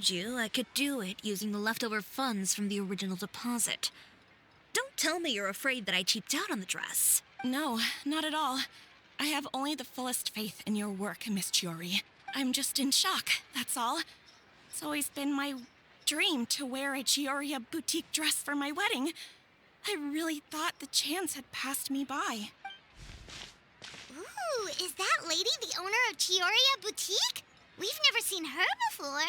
told you I could do it using the leftover funds from the original deposit. Don't tell me you're afraid that I cheaped out on the dress. No, not at all. I have only the fullest faith in your work, Miss Chiori. I'm just in shock, that's all. It's always been my dream to wear a Chioria boutique dress for my wedding. I really thought the chance had passed me by. Ooh, is that lady the owner of Cisoria Boutique? We've never seen her before.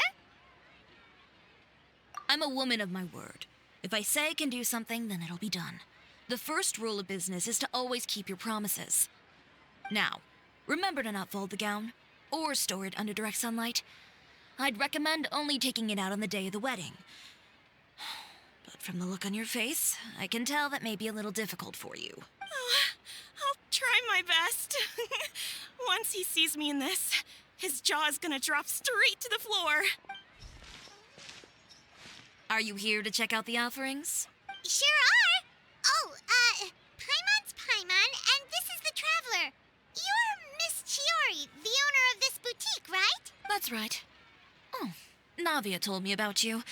I'm a woman of my word. If I say I can do something, then it'll be done. The first rule of business is to always keep your promises. Now, remember to not fold the gown, or store it under direct sunlight. I'd recommend only taking it out on the day of the wedding. But from the look on your face, I can tell that may be a little difficult for you. Oh, I'll try my best. Once he sees me in this, his jaw is gonna drop straight to the floor. Are you here to check out the offerings? Sure are. Oh, Paimon's Paimon, and this is the Traveler. You're Miss Chiori, the owner of this boutique, right? That's right. Oh, Navia told me about you.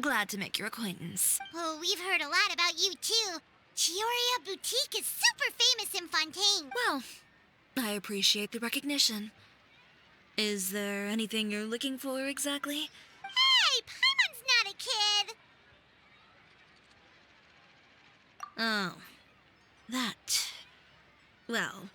Glad to make your acquaintance. Oh, we've heard a lot about you, too. Chioria Boutique is super famous in Fontaine. Well, I appreciate the recognition. Is there anything you're looking for exactly? Hey, Paimon's not a kid. Oh, that. Well,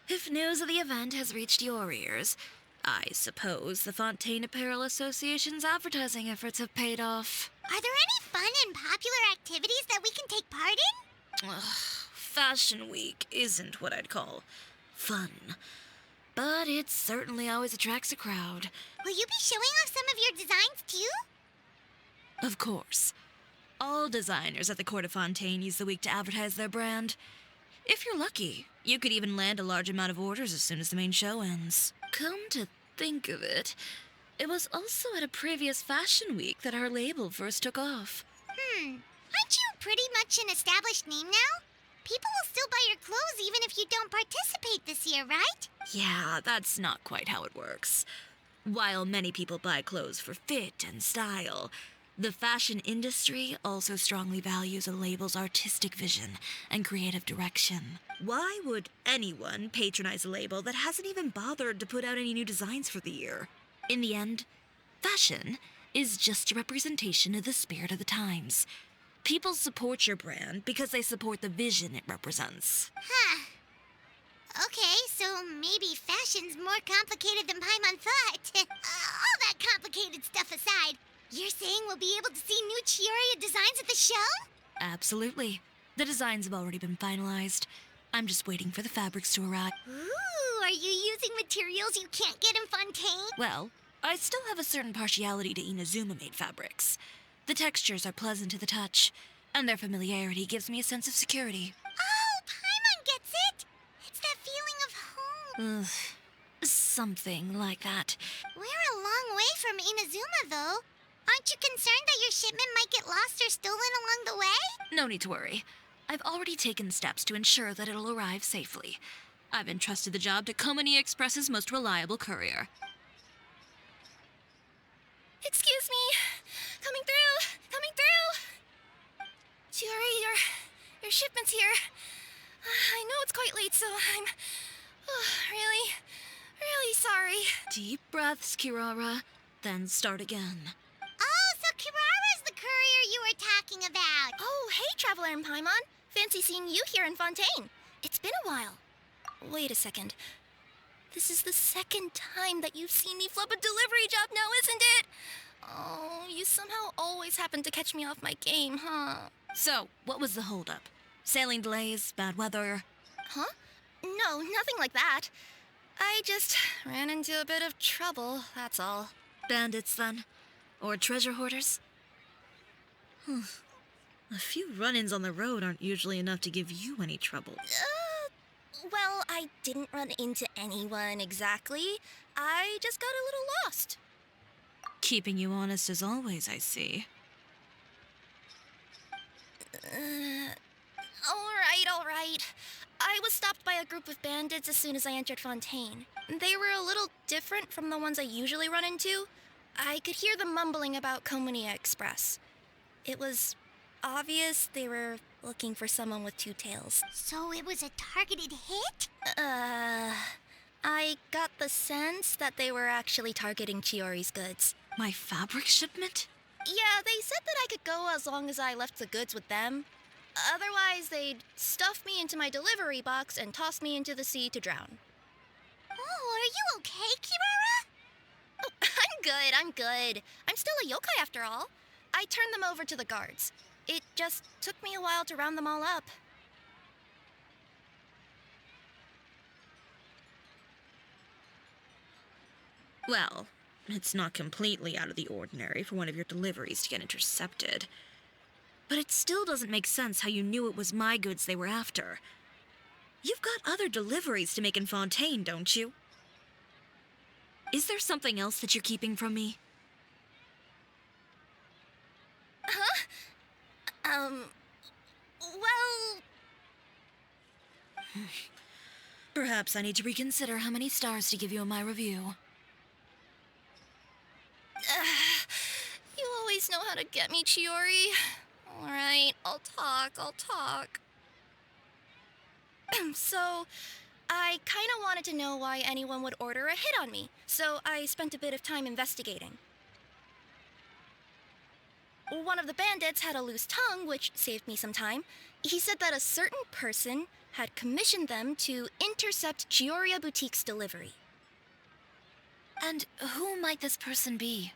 if news of the event has reached your ears, I suppose the Fontaine Apparel Association's advertising efforts have paid off. Are there any fun and popular activities that we can take part in? Ugh, Fashion Week isn't what I'd call fun, but it certainly always attracts a crowd. Will you be showing off some of your designs, too? Of course. All designers at the Court of Fontaine use the week to advertise their brand. If you're lucky, you could even land a large amount of orders as soon as the main show ends. Come to think of it, it was also at a previous Fashion Week that our label first took off. Aren't you pretty much an established name now? People will still buy your clothes even if you don't participate this year, right? Yeah, that's not quite how it works. While many people buy clothes for fit and style, the fashion industry also strongly values a label's artistic vision and creative direction. Why would anyone patronize a label that hasn't even bothered to put out any new designs for the year? In the end, fashion is just a representation of the spirit of the times. People support your brand because they support the vision it represents. Huh. Okay, so maybe fashion's more complicated than Paimon thought. All that complicated stuff aside, you're saying we'll be able to see new Chioria designs at the show? Absolutely. The designs have already been finalized. I'm just waiting for the fabrics to arrive. Ooh, are you using materials you can't get in Fontaine? Well, I still have a certain partiality to Inazuma-made fabrics. The textures are pleasant to the touch, and their familiarity gives me a sense of security. Oh, Paimon gets it! It's that feeling of home. Something like that. We're a long way from Inazuma, though. Aren't you concerned that your shipment might get lost or stolen along the way? No need to worry. I've already taken steps to ensure that it'll arrive safely. I've entrusted the job to Komani Express's most reliable courier. Excuse me. Coming through! Coming through! Chiori, your shipment's here. I know it's quite late, so I'm really sorry. Deep breaths, Kirara, then start again. Oh, so Kirara's the courier you were talking about. Oh, hey, Traveler and Paimon. Fancy seeing you here in Fontaine. It's been a while. Wait a second. This is the second time that you've seen me flub a delivery job now, isn't it? Oh, you somehow always happen to catch me off my game, huh? So, what was the holdup? Sailing delays, bad weather? Huh? No, nothing like that. I just ran into a bit of trouble, that's all. Bandits, then? Or treasure hoarders? A few run-ins on the road aren't usually enough to give you any trouble. Well, I didn't run into anyone exactly. I just got a little lost. Keeping you honest as always, I see. All right. I was stopped by a group of bandits as soon as I entered Fontaine. They were a little different from the ones I usually run into. I could hear them mumbling about Komunia Express. It was obvious they were looking for someone with two tails. So it was a targeted hit? I got the sense that they were actually targeting Chiori's goods. My fabric shipment? Yeah, they said that I could go as long as I left the goods with them. Otherwise, they'd stuff me into my delivery box and toss me into the sea to drown. Oh, are you okay, Kirara? Oh, I'm good. I'm still a yokai after all. I turned them over to the guards. It just took me a while to round them all up. Well, it's not completely out of the ordinary for one of your deliveries to get intercepted. But it still doesn't make sense how you knew it was my goods they were after. You've got other deliveries to make in Fontaine, don't you? Is there something else that you're keeping from me? Well... Perhaps I need to reconsider how many stars to give you in my review. You always know how to get me, Chiori. Alright, I'll talk. So, I kinda wanted to know why anyone would order a hit on me, so I spent a bit of time investigating. One of the bandits had a loose tongue, which saved me some time. He said that a certain person had commissioned them to intercept Cisoria Boutique's delivery. And who might this person be?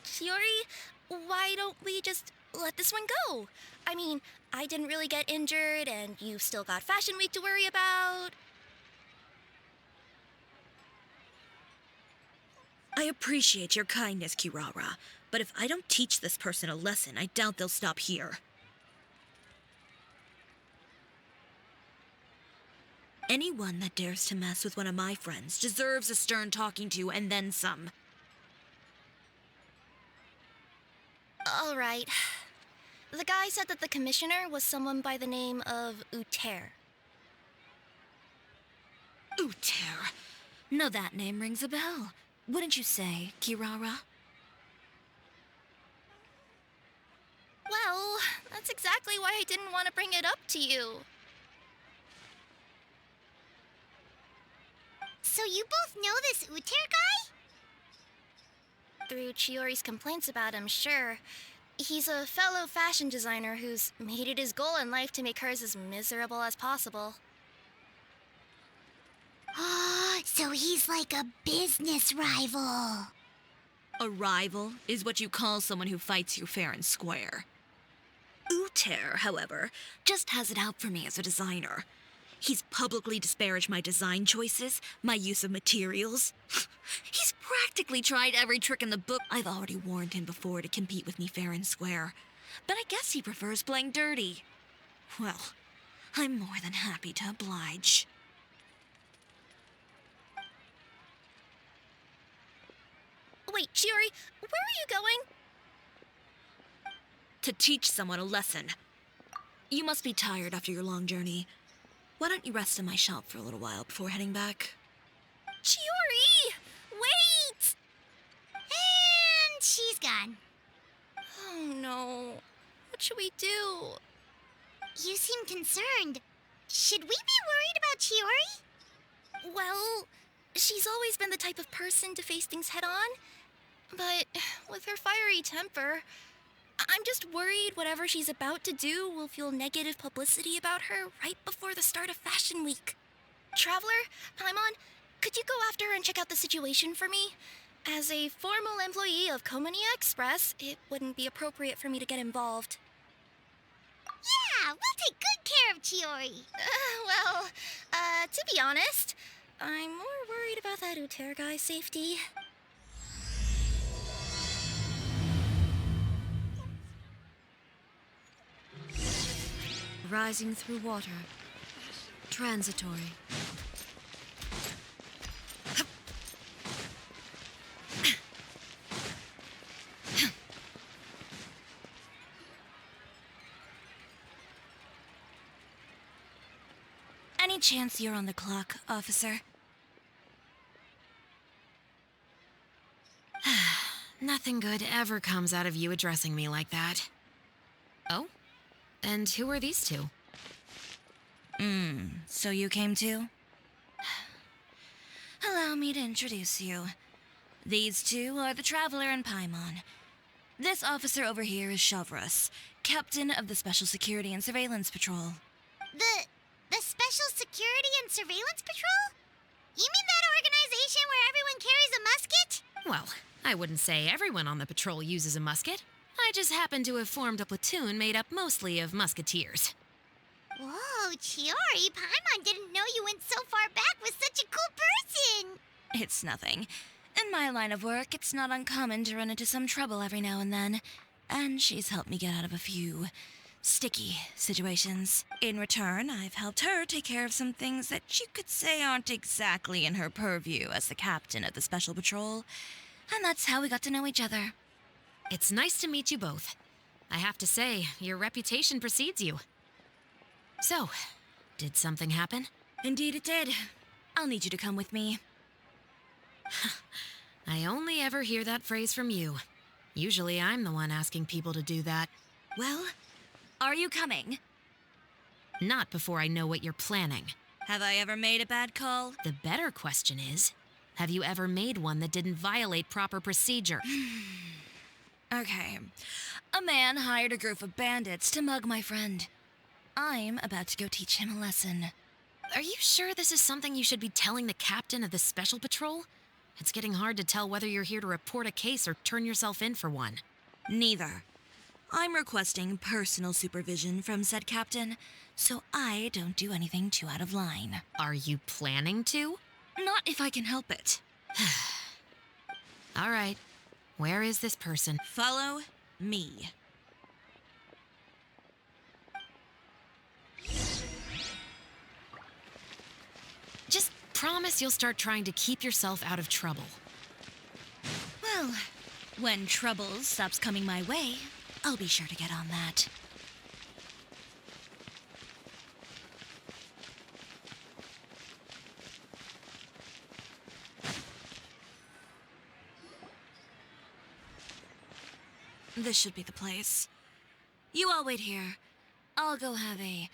Chiori, why don't we just let this one go? I mean, I didn't really get injured, and you've still got Fashion Week to worry about. I appreciate your kindness, Kirara, but if I don't teach this person a lesson, I doubt they'll stop here. Anyone that dares to mess with one of my friends deserves a stern talking to and then some. All right. The guy said that the commissioner was someone by the name of Uter. Uter. Now that name rings a bell. Wouldn't you say, Kirara? Well, that's exactly why I didn't want to bring it up to you. So you both know this Uter guy? Through Chiori's complaints about him, sure. He's a fellow fashion designer who's made it his goal in life to make hers as miserable as possible. So he's like a business rival. A rival is what you call someone who fights you fair and square. Uter, however, just has it out for me as a designer. He's publicly disparaged my design choices, my use of materials. He's practically tried every trick in the book. I've already warned him before to compete with me fair and square. But I guess he prefers playing dirty. Well, I'm more than happy to oblige. Wait, Chiori, where are you going? To teach someone a lesson. You must be tired after your long journey. Why don't you rest in my shop for a little while before heading back? Chiori! Wait! And she's gone. Oh no. What should we do? You seem concerned. Should we be worried about Chiori? Well, she's always been the type of person to face things head on. But with her fiery temper, I'm just worried whatever she's about to do will fuel negative publicity about her right before the start of Fashion Week. Traveler, Paimon, could you go after her and check out the situation for me? As a formal employee of Komunia Express, it wouldn't be appropriate for me to get involved. Yeah, we'll take good care of Chiori. To be honest, I'm more worried about that Uter guy's safety. Rising through water. Transitory. Any chance you're on the clock, officer? Nothing good ever comes out of you addressing me like that. Oh? And who are these two? So you came too? Allow me to introduce you. These two are the Traveler and Paimon. This officer over here is Chavrus, captain of the Special Security and Surveillance Patrol. The Special Security and Surveillance Patrol? You mean that organization where everyone carries a musket? Well, I wouldn't say everyone on the patrol uses a musket. I just happen to have formed a platoon made up mostly of musketeers. Whoa, Chiori, Paimon didn't know you went so far back with such a cool person! It's nothing. In my line of work, it's not uncommon to run into some trouble every now and then, and she's helped me get out of a few sticky situations. In return, I've helped her take care of some things that you could say aren't exactly in her purview as the captain of the Special Patrol, and that's how we got to know each other. It's nice to meet you both. I have to say, your reputation precedes you. So, did something happen? Indeed it did. I'll need you to come with me. I only ever hear that phrase from you. Usually I'm the one asking people to do that. Well, are you coming? Not before I know what you're planning. Have I ever made a bad call? The better question is, have you ever made one that didn't violate proper procedure? Okay. A man hired a group of bandits to mug my friend. I'm about to go teach him a lesson. Are you sure this is something you should be telling the captain of the Special Patrol? It's getting hard to tell whether you're here to report a case or turn yourself in for one. Neither. I'm requesting personal supervision from said captain, so I don't do anything too out of line. Are you planning to? Not if I can help it. All right. Where is this person? Follow me. Just promise you'll start trying to keep yourself out of trouble. Well, when trouble stops coming my way, I'll be sure to get on that. This should be the place. You all wait here. I'll go have a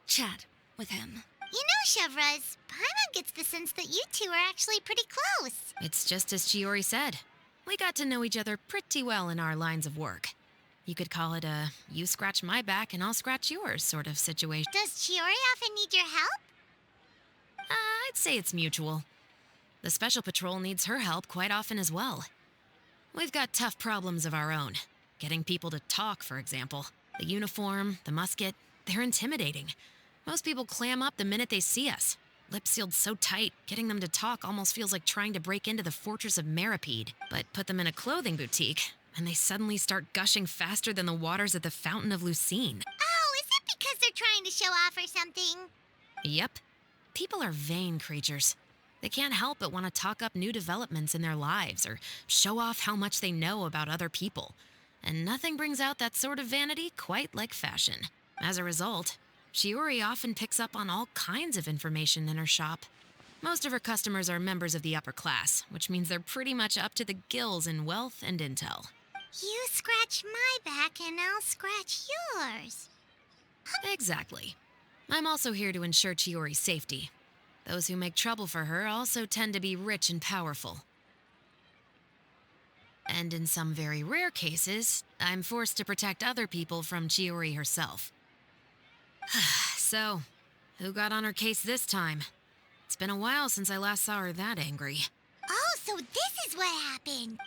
chat with him. You know, Chevraz, Paimon gets the sense that you two are actually pretty close. It's just as Chiori said. We got to know each other pretty well in our lines of work. You could call it a you scratch my back and I'll scratch yours sort of situation. Does Chiori often need your help? I'd say it's mutual. The Special Patrol needs her help quite often as well. We've got tough problems of our own. Getting people to talk, for example. The uniform, the musket, they're intimidating. Most people clam up the minute they see us. Lips sealed so tight, getting them to talk almost feels like trying to break into the fortress of Meripede. But put them in a clothing boutique, and they suddenly start gushing faster than the waters at the Fountain of Lucine. Oh, is it because they're trying to show off or something? Yep. People are vain creatures. They can't help but want to talk up new developments in their lives or show off how much they know about other people. And nothing brings out that sort of vanity quite like fashion. As a result, Chiori often picks up on all kinds of information in her shop. Most of her customers are members of the upper class, which means they're pretty much up to the gills in wealth and intel. You scratch my back and I'll scratch yours. Exactly. I'm also here to ensure Chiori's safety. Those who make trouble for her also tend to be rich and powerful. And in some very rare cases, I'm forced to protect other people from Chiori herself. So, who got on her case this time? It's been a while since I last saw her that angry. Oh, so this is what happened.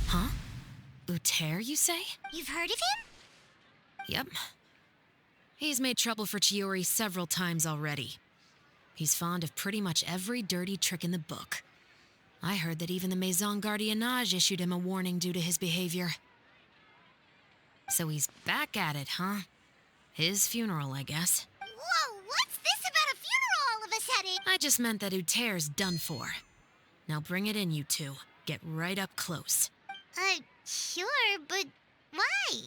Huh? Uter, you say? You've heard of him? Yep. He's made trouble for Chiori several times already. He's fond of pretty much every dirty trick in the book. I heard that even the Maison Gardiennage issued him a warning due to his behavior. So he's back at it, huh? His funeral, I guess. Whoa, what's this about a funeral all of a sudden? I just meant that Uter's done for. Now bring it in, you two. Get right up close. Sure, but why?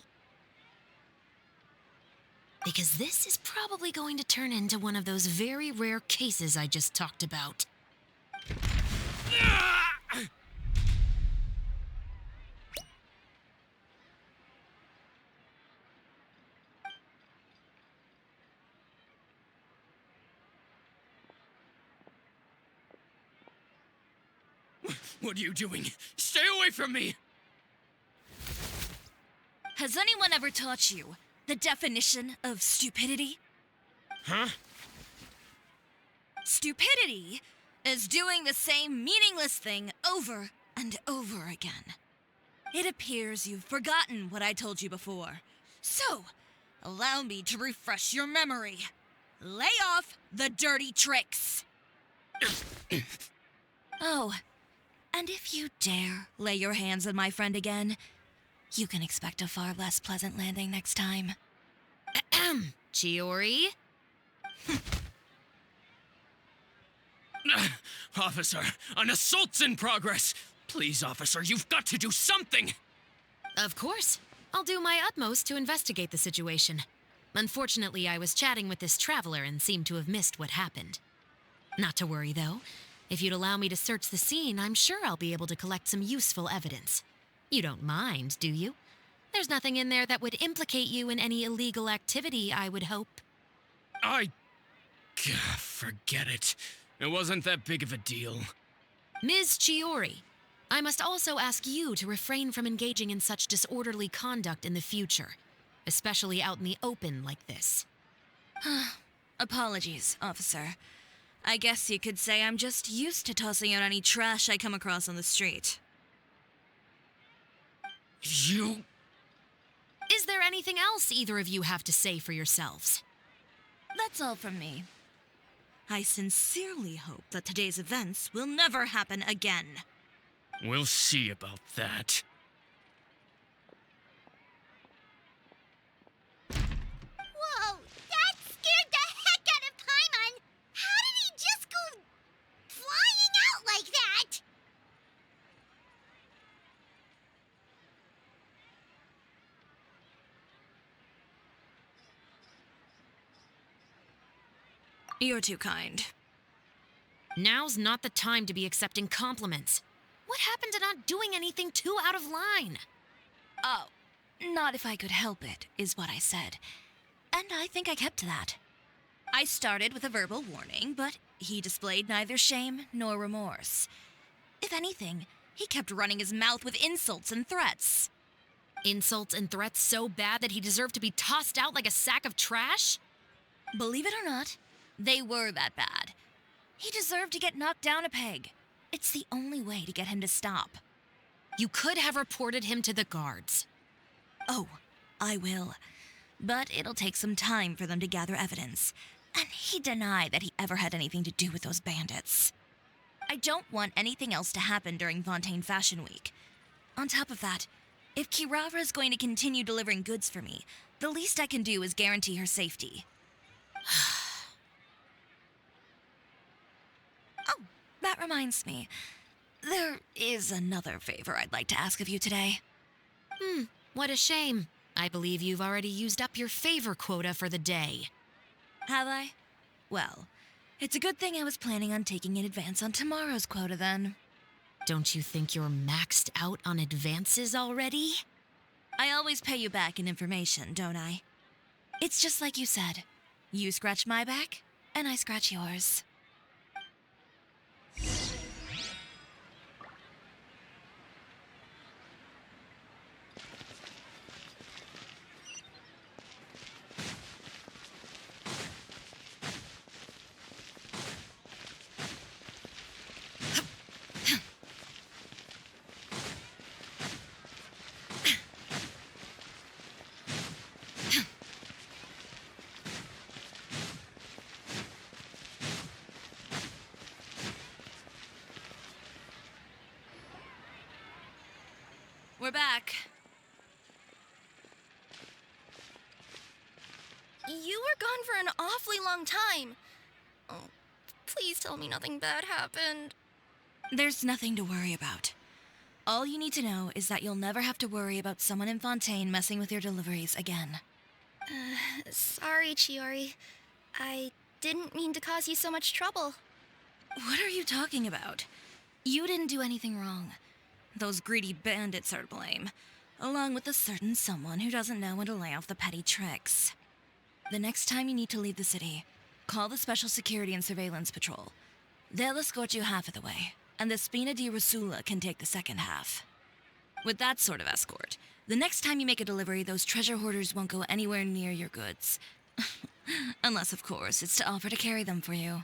Because this is probably going to turn into one of those very rare cases I just talked about. What are you doing? Stay away from me! Has anyone ever taught you the definition of stupidity? Huh? Stupidity is doing the same meaningless thing over and over again. It appears you've forgotten what I told you before. So, allow me to refresh your memory. Lay off the dirty tricks. Oh, and if you dare lay your hands on my friend again, you can expect a far less pleasant landing next time. Ahem. Chiori? Officer, an assault's in progress! Please, officer, you've got to do something! Of course. I'll do my utmost to investigate the situation. Unfortunately, I was chatting with this traveler and seemed to have missed what happened. Not to worry, though. If you'd allow me to search the scene, I'm sure I'll be able to collect some useful evidence. You don't mind, do you? There's nothing in there that would implicate you in any illegal activity, I would hope. Forget it. It wasn't that big of a deal. Ms. Chiori, I must also ask you to refrain from engaging in such disorderly conduct in the future, especially out in the open like this. Apologies, officer. I guess you could say I'm just used to tossing out any trash I come across on the street. You... Is there anything else either of you have to say for yourselves? That's all from me. I sincerely hope that today's events will never happen again. We'll see about that. Whoa, that scared the heck out of Paimon! How did he just go flying out like that? You're too kind. Now's not the time to be accepting compliments. What happened to not doing anything too out of line? Oh, not if I could help it, is what I said. And I think I kept to that. I started with a verbal warning, but he displayed neither shame nor remorse. If anything, he kept running his mouth with insults and threats. Insults and threats so bad that he deserved to be tossed out like a sack of trash? Believe it or not, they were that bad. He deserved to get knocked down a peg. It's the only way to get him to stop. You could have reported him to the guards. Oh, I will. But it'll take some time for them to gather evidence. And he denied that he ever had anything to do with those bandits. I don't want anything else to happen during Fontaine Fashion Week. On top of that, if Kirara is going to continue delivering goods for me, the least I can do is guarantee her safety. Oh, that reminds me. There is another favor I'd like to ask of you today. What a shame. I believe you've already used up your favor quota for the day. Have I? Well, it's a good thing I was planning on taking an advance on tomorrow's quota then. Don't you think you're maxed out on advances already? I always pay you back in information, don't I? It's just like you said. You scratch my back, and I scratch yours. We're back. You were gone for an awfully long time. Oh, please tell me nothing bad happened. There's nothing to worry about. All you need to know is that you'll never have to worry about someone in Fontaine messing with your deliveries again. Sorry, Chiori. I didn't mean to cause you so much trouble. What are you talking about? You didn't do anything wrong. Those greedy bandits are to blame, along with a certain someone who doesn't know when to lay off the petty tricks. The next time you need to leave the city, call the Special Security and Surveillance Patrol. They'll escort you half of the way, and the Spina di Rusula can take the second half. With that sort of escort, the next time you make a delivery, those treasure hoarders won't go anywhere near your goods. Unless, of course, it's to offer to carry them for you.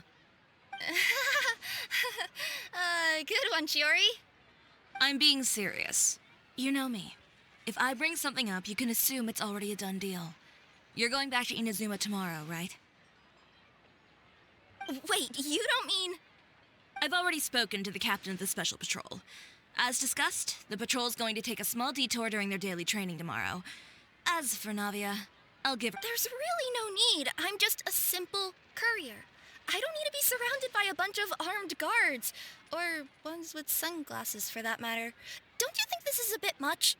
Good one, Chiori. I'm being serious. You know me. If I bring something up, you can assume it's already a done deal. You're going back to Inazuma tomorrow, right? Wait, you don't mean... I've already spoken to the captain of the Special Patrol. As discussed, the patrol's going to take a small detour during their daily training tomorrow. As for Navia, I'll give her... There's really no need. I'm just a simple courier. I don't need to be surrounded by a bunch of armed guards. Or ones with sunglasses, for that matter. Don't you think this is a bit much?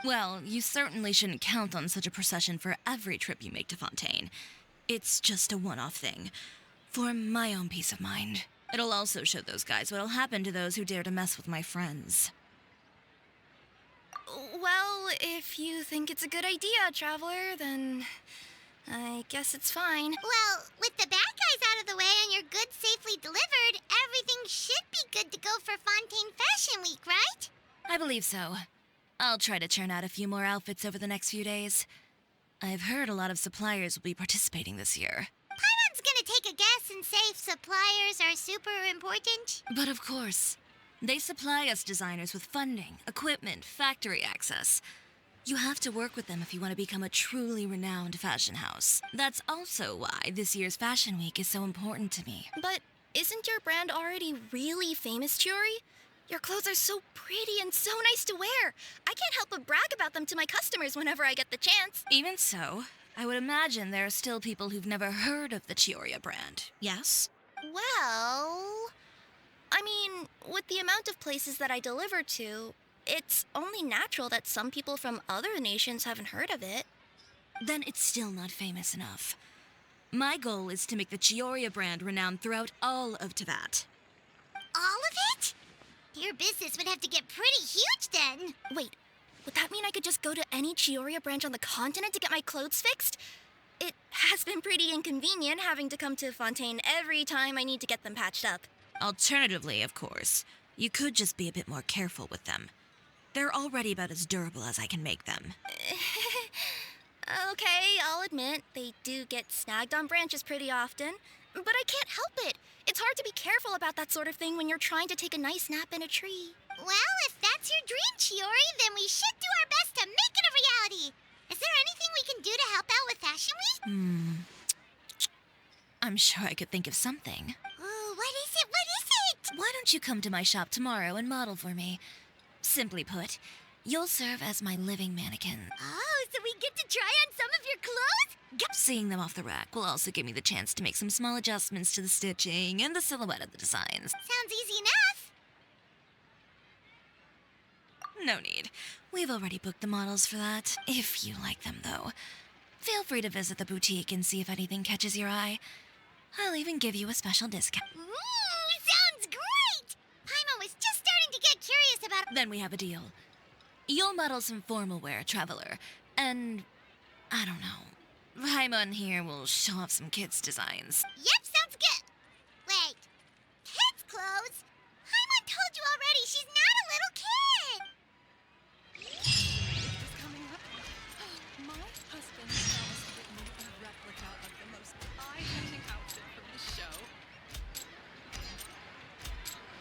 Well, you certainly shouldn't count on such a procession for every trip you make to Fontaine. It's just a one-off thing. For my own peace of mind. It'll also show those guys what'll happen to those who dare to mess with my friends. Well, if you think it's a good idea, Traveler, then I guess it's fine. Well, with the bad guys out of the way and your goods safely delivered, everything should be good to go for Fontaine Fashion Week, right? I believe so. I'll try to churn out a few more outfits over the next few days. I've heard a lot of suppliers will be participating this year. Paimon's gonna take a guess and say suppliers are super important. But of course, they supply us designers with funding, equipment, factory access. You have to work with them if you want to become a truly renowned fashion house. That's also why this year's Fashion Week is so important to me. But isn't your brand already really famous, Chiori? Your clothes are so pretty and so nice to wear. I can't help but brag about them to my customers whenever I get the chance. Even so, I would imagine there are still people who've never heard of the Cisoria brand, yes? Well, I mean, with the amount of places that I deliver to, it's only natural that some people from other nations haven't heard of it. Then it's still not famous enough. My goal is to make the Cisoria brand renowned throughout all of Teyvat. All of it? Your business would have to get pretty huge then. Wait, would that mean I could just go to any Chioria branch on the continent to get my clothes fixed? It has been pretty inconvenient having to come to Fontaine every time I need to get them patched up. Alternatively, of course, you could just be a bit more careful with them. They're already about as durable as I can make them. Okay, I'll admit, they do get snagged on branches pretty often, but I can't help it. It's hard to be careful about that sort of thing when you're trying to take a nice nap in a tree. Well, if that's your dream, Chiori, then we should do our best to make it a reality. Is there anything we can do to help out with Fashion Week? I'm sure I could think of something. Ooh, what is it? What is it? Why don't you come to my shop tomorrow and model for me? Simply put, you'll serve as my living mannequin. Oh, so we get to try on some of your clothes? Seeing them off the rack will also give me the chance to make some small adjustments to the stitching and the silhouette of the designs. Sounds easy enough. No need. We've already booked the models for that. If you like them, though, feel free to visit the boutique and see if anything catches your eye. I'll even give you a special discount. Ooh, sounds great! Paimon was just starting to get curious about... Then we have a deal. You'll model some formal wear, Traveler, and I don't know. Paimon here will show off some kids' designs. Yep,